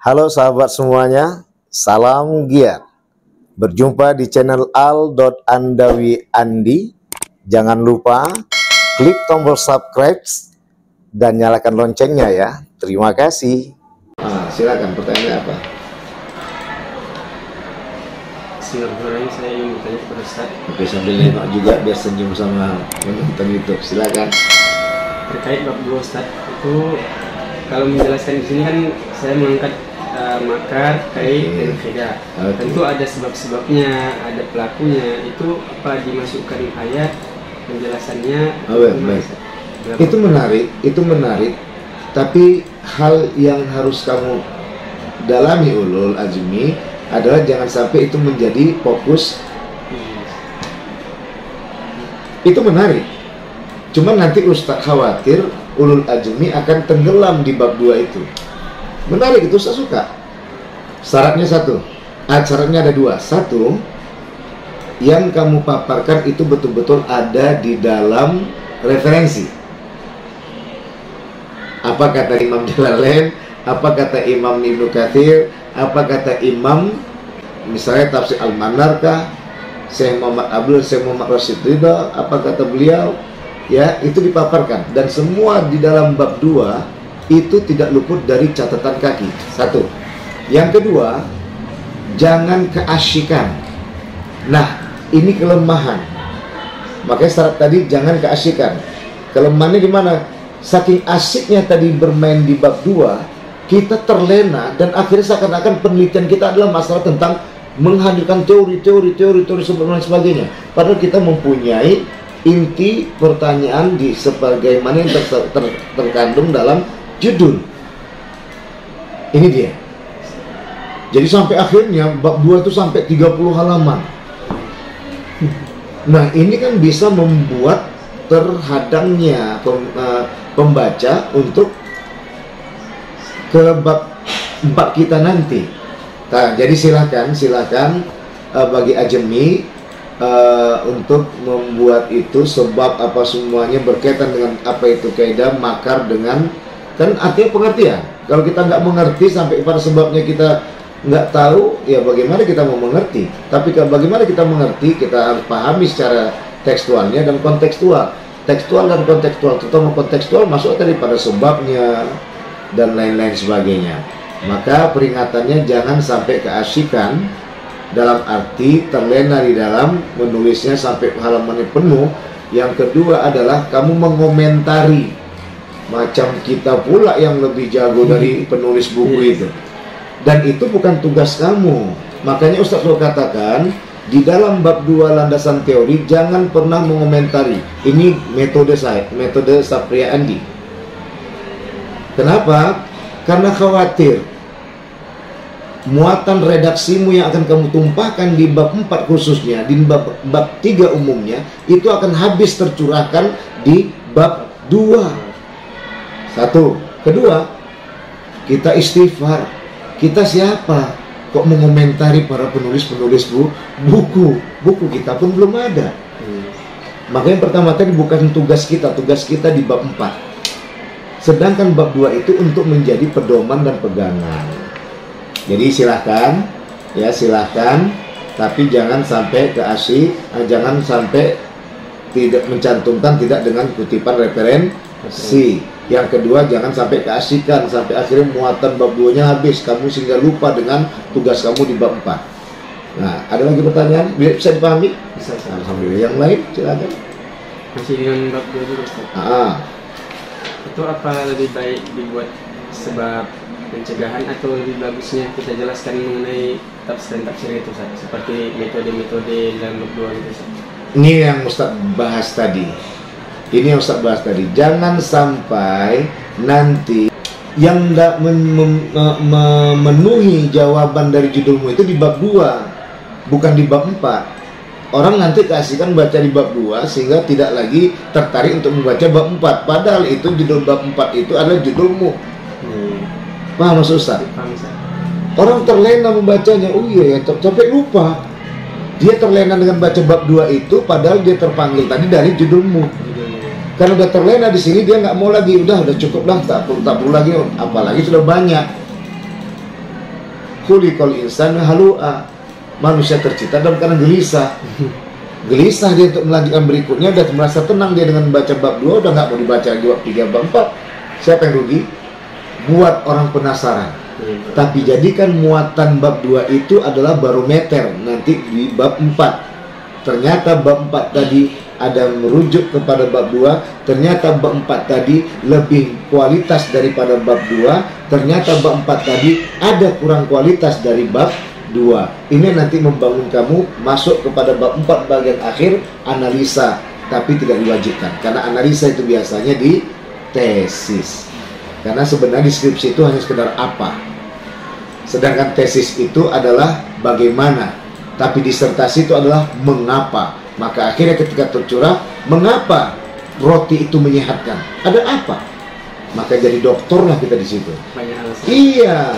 Halo sahabat semuanya, salam giat. Berjumpa di channel Al.Andawi Andi. Jangan lupa klik tombol subscribe dan nyalakan loncengnya ya. Terima kasih. Silakan, pertanyaan apa? Sebenarnya saya ingin bertanya kepada Ustaz. Oke, sambil nengok juga biar senyum sama penonton YouTube. Silakan. Terkait bab 2 Ustaz, itu kalau menjelaskan di sini kan saya mengangkat makar, kait, dan khidah. Tentu ada sebab-sebabnya, ada pelakunya. Itu apa dimasukkan ayat penjelasannya? Baik. Itu menarik. Tapi hal yang harus kamu dalami ulul azmi adalah jangan sampai itu menjadi fokus. Itu menarik. Cuma nanti Ustaz khawatir ulul azmi akan tenggelam di bab 2 itu. Menarik, itu saya suka. Syaratnya syaratnya ada dua. Satu, yang kamu paparkan itu betul-betul ada di dalam referensi. Apa kata Imam Jalalain, apa kata Imam Ibnu Katsir, apa kata Imam misalnya tafsir Al-Manarkah, Syekh Muhammad Abdul, Syekh Muhammad Rashid Ridha, apa kata beliau, ya itu dipaparkan. Dan semua di dalam bab 2 itu tidak luput dari catatan kaki. Satu. Yang kedua, jangan keasyikan. Nah, ini kelemahan. Makanya syarat tadi jangan keasyikan. Kelemahannya di mana? Saking asyiknya tadi bermain di bab 2, kita terlena dan akhirnya seakan-akan penelitian kita adalah masalah tentang menghadirkan teori dan sebagainya. Padahal kita mempunyai inti pertanyaan di sebagaimana yang terkandung dalam judul. Ini dia. Jadi sampai akhirnya bab 2 itu sampai 30 halaman. Nah, ini kan bisa membuat terhadangnya pembaca untuk ke bab 4 kita nanti. Nah, jadi silakan bagi ajemi untuk membuat itu, sebab apa semuanya berkaitan dengan apa itu kaidah makar dengan kan artinya pengertian. Kalau kita nggak mengerti sampai pada sebabnya kita nggak tahu, ya bagaimana kita mau mengerti? Tapi bagaimana kita mengerti, kita harus pahami secara tekstualnya dan kontekstual. Tekstual dan kontekstual, terutama kontekstual masuk tadi pada sebabnya dan lain-lain sebagainya. Maka peringatannya jangan sampai keasyikan dalam arti terlena di dalam menulisnya sampai halamannya penuh. Yang kedua adalah kamu mengomentari. Macam kita pula yang lebih jago dari penulis buku itu. Dan itu bukan tugas kamu. Makanya Ustaz selalu katakan, di dalam bab 2 landasan teori jangan pernah mengomentari. Ini metode saya, metode Sapria Andi. Kenapa? Karena khawatir muatan redaksimu yang akan kamu tumpahkan di bab 4 khususnya, di bab 3 umumnya, itu akan habis tercurahkan di bab 2. Satu. Kedua, kita istighfar. Kita siapa kok mengomentari para penulis-penulis buku kita pun belum ada. Makanya pertama tadi bukan tugas kita di bab 4. Sedangkan bab 2 itu untuk menjadi pedoman dan pegangan. Jadi silahkan, tapi jangan sampai jangan sampai tidak mencantumkan tidak dengan kutipan referensi. Yang kedua, jangan sampai keasikan sampai akhirnya muatan bab 2-nya habis, kamu sehingga lupa dengan tugas kamu di bab 4. Nah, ada lagi pertanyaan? Bisa dipahami? Bisa. Alhamdulillah. Yang lain, silakan. Masih dengan bab 2 juga Ustaz. Itu apa lebih baik dibuat sebab pencegahan atau lebih bagusnya kita jelaskan mengenai tafsir itu Ustaz? Seperti metode-metode dalam bab 2 itu Ustaz. Ini yang Ustaz bahas tadi. Jangan sampai nanti yang tidak memenuhi jawaban dari judulmu itu di bab 2, bukan di bab 4. Orang nanti keasikan baca di bab 2 sehingga tidak lagi tertarik untuk membaca bab 4. Padahal itu judul bab 4 itu adalah judulmu. Paham maksud Ustaz? Orang terlena membacanya. Oh iya ya, sampai lupa. Dia terlena dengan baca bab 2 itu padahal dia terpanggil tadi dari judulmu. Karena udah terlena di sini, dia nggak mau lagi, udah cukup lah, tak perlu lagi, apalagi sudah banyak. khuliqal insanu halu'a. Manusia tercipta dalam keadaan gelisah. Gelisah dia untuk melanjutkan berikutnya, udah merasa tenang dia dengan baca bab 2, udah nggak mau dibaca lagi bab 3, bab 4. Siapa yang rugi? Buat orang penasaran. Tapi jadikan muatan bab 2 itu adalah barometer nanti di bab 4. Ternyata bab 4 tadi ada merujuk kepada bab 2, ternyata bab 4 tadi lebih kualitas daripada bab 2, ternyata bab 4 tadi ada kurang kualitas dari bab 2. Ini nanti membangun kamu masuk kepada bab 4 bagian akhir, analisa, tapi tidak diwajibkan karena analisa itu biasanya di tesis. Karena sebenarnya deskripsi itu hanya sekedar apa, sedangkan tesis itu adalah bagaimana, tapi disertasi itu adalah mengapa. Maka akhirnya ketika tercurah, mengapa roti itu menyehatkan? Ada apa? Maka jadi dokter lah kita di situ. Iya,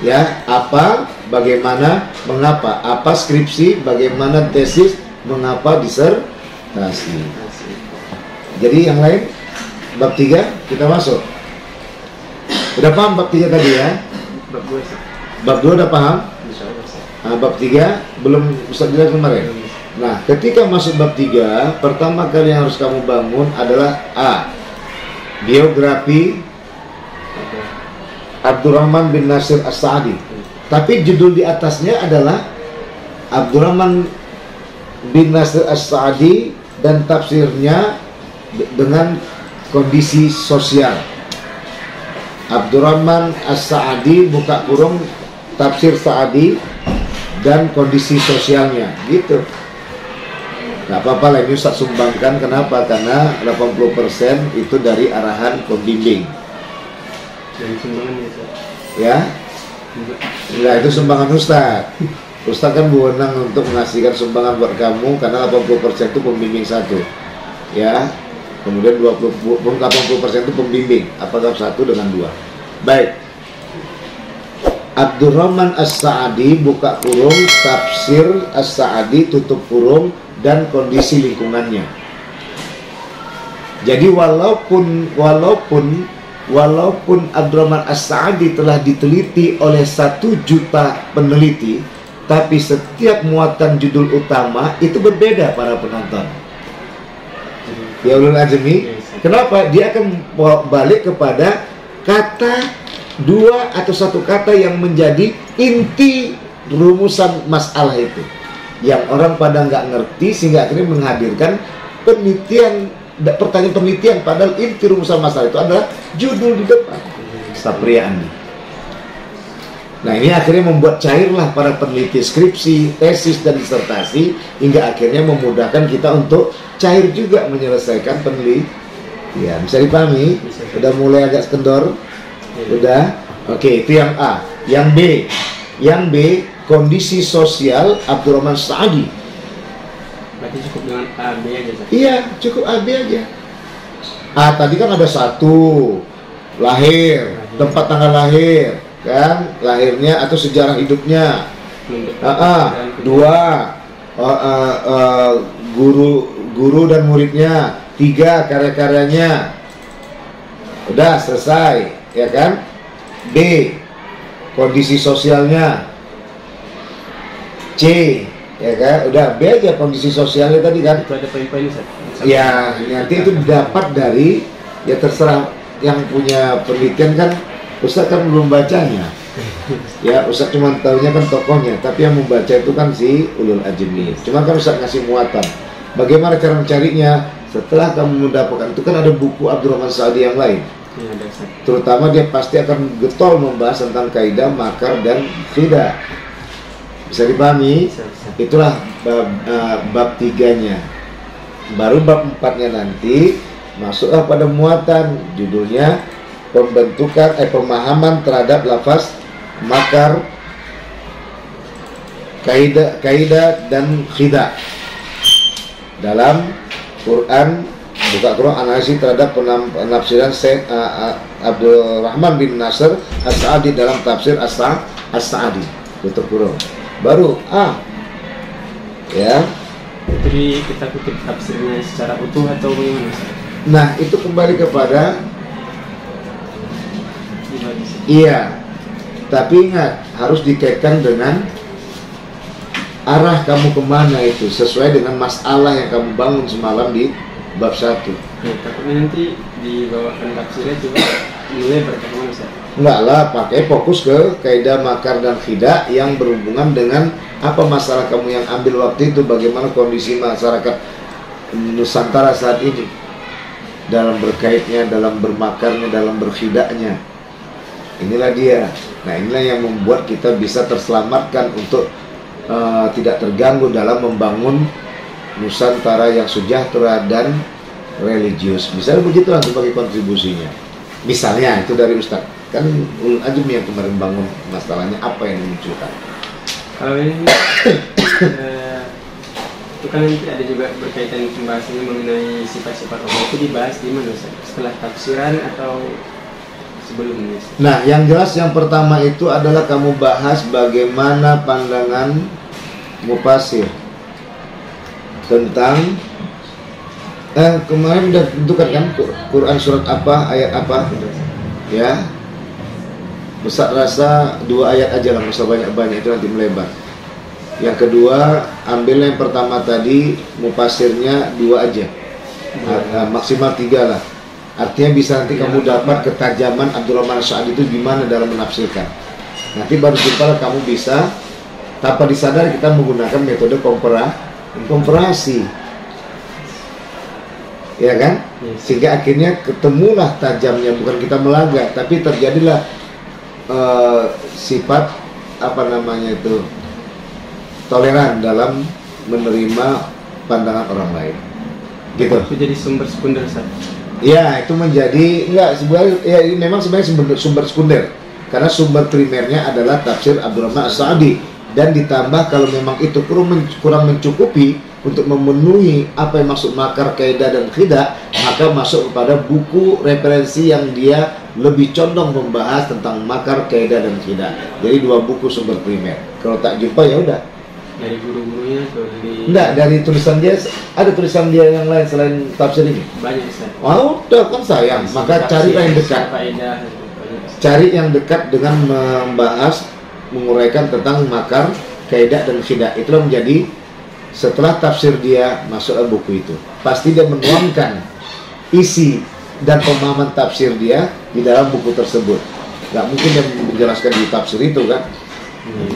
ya, apa, bagaimana, mengapa, apa skripsi, bagaimana tesis, mengapa disertasi. Jadi yang lain, bab 3 kita masuk. Udah paham bab 3 tadi ya? Bab 2 udah paham? Nah, bab 3 belum bisa dilihat kemarin. Nah, ketika masuk bab 3, pertama kali yang harus kamu bangun adalah A. Biografi Abdurrahman bin Nasir As-Sa'di. Tapi judul di atasnya adalah Abdurrahman bin Nasir As-Sa'di dan tafsirnya dengan kondisi sosial. Abdurrahman As-Sa'di buka kurung tafsir Sa'di dan kondisi sosialnya gitu. Nggak apa-apa lah, ini Ustaz sumbangkan. Kenapa? Karena 80% itu dari arahan pembimbing. Dari sumbangan ya? Nah, itu sumbangan Ustaz. Ustaz kan berwenang untuk mengasihkan sumbangan buat kamu karena 80% itu pembimbing satu. Ya. Kemudian 80% itu pembimbing. Apakah satu dengan dua? Baik. Abdurrahman As-Sa'di buka kurung tafsir As-Sa'di tutup kurung dan kondisi lingkungannya. Jadi walaupun Abdurrahman As-Sa'di telah diteliti oleh 1 juta peneliti, tapi setiap muatan judul utama itu berbeda para penonton. Ya ulul azmi. Kenapa? Dia akan balik kepada kata 2 atau 1 kata yang menjadi inti rumusan masalah itu, yang orang pada nggak ngerti sehingga akhirnya menghadirkan penelitian, pertanyaan penelitian, padahal inti rumusan masalah itu adalah judul di depan. Sapriya Andi. Nah, ini akhirnya membuat cairlah para peneliti skripsi, tesis, dan disertasi, hingga akhirnya memudahkan kita untuk cair juga menyelesaikan penelitian. Bisa dipahami? Udah mulai agak kendor? Udah? Oke, itu yang A. Yang B. Yang B, kondisi sosial Abdurrahman Sa'di. Berarti cukup dengan A, B aja? Iya, cukup A, B aja. A tadi kan ada 1, lahir, tempat tanggal lahir, kan, lahirnya atau sejarah hidupnya. 2, guru dan muridnya. 3, karya-karyanya. Udah selesai, ya kan? B, kondisi sosialnya. C, ya kan? Udah, B aja kondisi sosialnya tadi kan. Itu ada poin-poin ya, nanti itu dapat dari, ya terserah yang punya penelitian kan. Ustaz kan belum bacanya. Ya, Ustaz cuma tahunya kan tokohnya, tapi yang membaca itu kan si ulul azmi. Cuma kan Ustaz ngasih muatan. Bagaimana cara mencarinya? Setelah kamu mendapatkan itu kan ada buku Abdurrahman Sa'di yang lain. Ya, terutama dia pasti akan getol membahas tentang kaidah, makar, dan khidah. Bisa dipahami? Itulah bab 3-nya. Baru bab 4-nya nanti masuklah pada muatan, judulnya pembentukan pemahaman terhadap lafaz makar, kaidah dan khidah dalam Quran. Buka kurung analisis terhadap penafsiran Syekh Abdurrahman bin Nasir As-Sa'di dalam tafsir As-Sa'di. Tutup kurung. Baru A. Ya. Jadi kita kutip tafsirnya secara utuh atau bagaimana? Nah, itu kembali kepada iya. Tapi ingat, harus dikaitkan dengan arah kamu kemana itu, sesuai dengan masalah yang kamu bangun semalam di bab 1. Ya, takutnya nanti dibawakan tafsirnya juga mulai berkembang, Ustaz. Enggak lah, pakai fokus ke kaidah makar dan khidah yang berhubungan dengan apa masalah kamu yang ambil waktu itu, bagaimana kondisi masyarakat Nusantara saat ini dalam berkaitnya, dalam bermakarnya, dalam berkhidahnya. Inilah dia. Nah, inilah yang membuat kita bisa terselamatkan untuk tidak terganggu dalam membangun Nusantara yang sejahtera dan religius. Misalnya begitu lah sebagai kontribusinya. Misalnya itu dari Ustadz. Kan Ulul Azmi yang kemarin bangun masalahnya apa yang dimunculkan. Kalau ini itu kan nanti ada juga berkaitan pembahasannya mengenai sifat-sifat Allah, itu dibahas di mana, Ustaz? Setelah tafsiran atau sebelumnya? Nah, yang jelas yang pertama itu adalah kamu bahas bagaimana pandangan mufasir tentang kemarin udah tentukan kan Quran surat apa, ayat apa, ya. Ustaz rasa 2 ayat aja lah, usah banyak-banyak, itu nanti melebar. Yang kedua, ambil yang pertama tadi, mufasirnya 2 aja, maksimal 3 lah. Artinya bisa nanti kamu dapat ketajaman Abdurrahman As-Sa'di itu gimana dalam menafsirkan. Nanti baru jumpa kamu bisa, tanpa disadari kita menggunakan metode komparasi, ya kan? Sehingga akhirnya ketemulah tajamnya, bukan kita melaga, tapi terjadilah sifat apa namanya itu, toleran dalam menerima pandangan orang lain, gitu. Itu jadi sumber sekunder, Ustaz. Ya, itu menjadi enggak sebenarnya, ya ini memang sebenarnya sumber sekunder, karena sumber primernya adalah tafsir Abdurrahman As-Sa'di, dan ditambah kalau memang itu kurang mencukupi untuk memenuhi apa yang maksud makar, kaidah dan khidah, maka masuk kepada buku referensi yang dia lebih condong membahas tentang makar, kaidah dan khidah. Jadi 2 buku sumber primer. Kalau tak jumpa ya udah. Dari guru-gurunya atau dari? Enggak, dari tulisan dia, ada tulisan dia yang lain selain tafsir ini? Banyak, Ustaz. Oh, udah kan sayang. Maka carilah yang dekat. Cari yang dekat dengan membahas, menguraikan tentang makar, kaidah dan khidah. Itulah menjadi setelah tafsir dia masuk ke buku itu. Pasti dia menuangkan isi dan pemahaman tafsir dia di dalam buku tersebut. Gak mungkin dia menjelaskan di tafsir itu kan.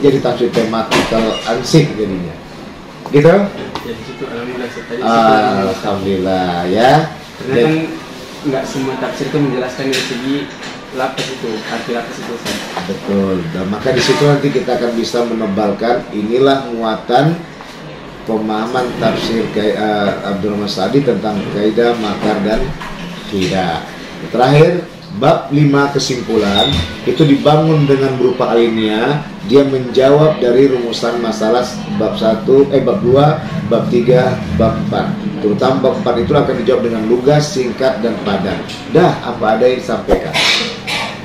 Jadi tafsir tematikal ansik jadinya. Gitu? Ya di situ alhamdulillah ya. Karena kan nggak semua tafsir itu menjelaskan dari segi lapas itu, arti lapas itu, Ustaz. Betul. Dan maka di situ nanti kita akan bisa menebalkan inilah muatan pemahaman tafsir Abdurrahman As-Sa'di tentang kaidah, makar dan khidah. Terakhir, bab 5 kesimpulan itu dibangun dengan berupa alinea. Dia menjawab dari rumusan masalah bab 1, bab 2, bab 3, bab 4. Terutama bab 4 itu akan dijawab dengan lugas, singkat dan padat. Dah apa ada yang disampaikan.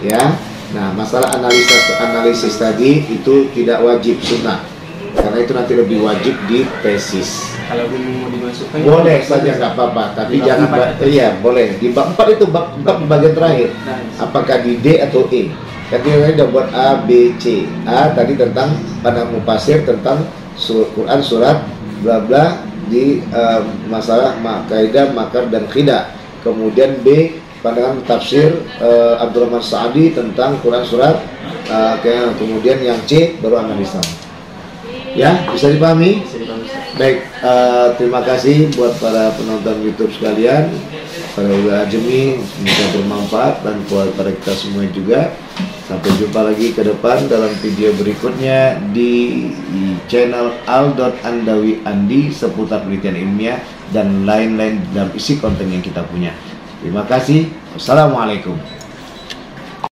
Ya. Nah, masalah analisis tadi itu tidak wajib, sunnah. Karena itu nanti lebih wajib di tesis. Kalau mau dimasukkan boleh saja, nggak apa-apa, tapi jangan iya boleh di bab 4 itu bab bagian terakhir. Apakah di D atau E? Kan dia udah buat A, B, C. A tadi tentang pandangan mufasir tentang Quran surat bla bla di masalah kaidah, makar dan khidah. Kemudian B pandangan tafsir Abdurrahman As-Sa'di tentang Quran surat kemudian yang C baru analisa. Ya, bisa dipahami? Bisa dipahami. Baik, terima kasih buat para penonton YouTube sekalian, para Ulul Azmi, semoga bermanfaat dan buat para kita semua juga. Sampai jumpa lagi ke depan dalam video berikutnya di channel Al.Andawi Andi seputar penelitian ilmiah dan lain-lain dalam isi konten yang kita punya. Terima kasih. Wassalamualaikum.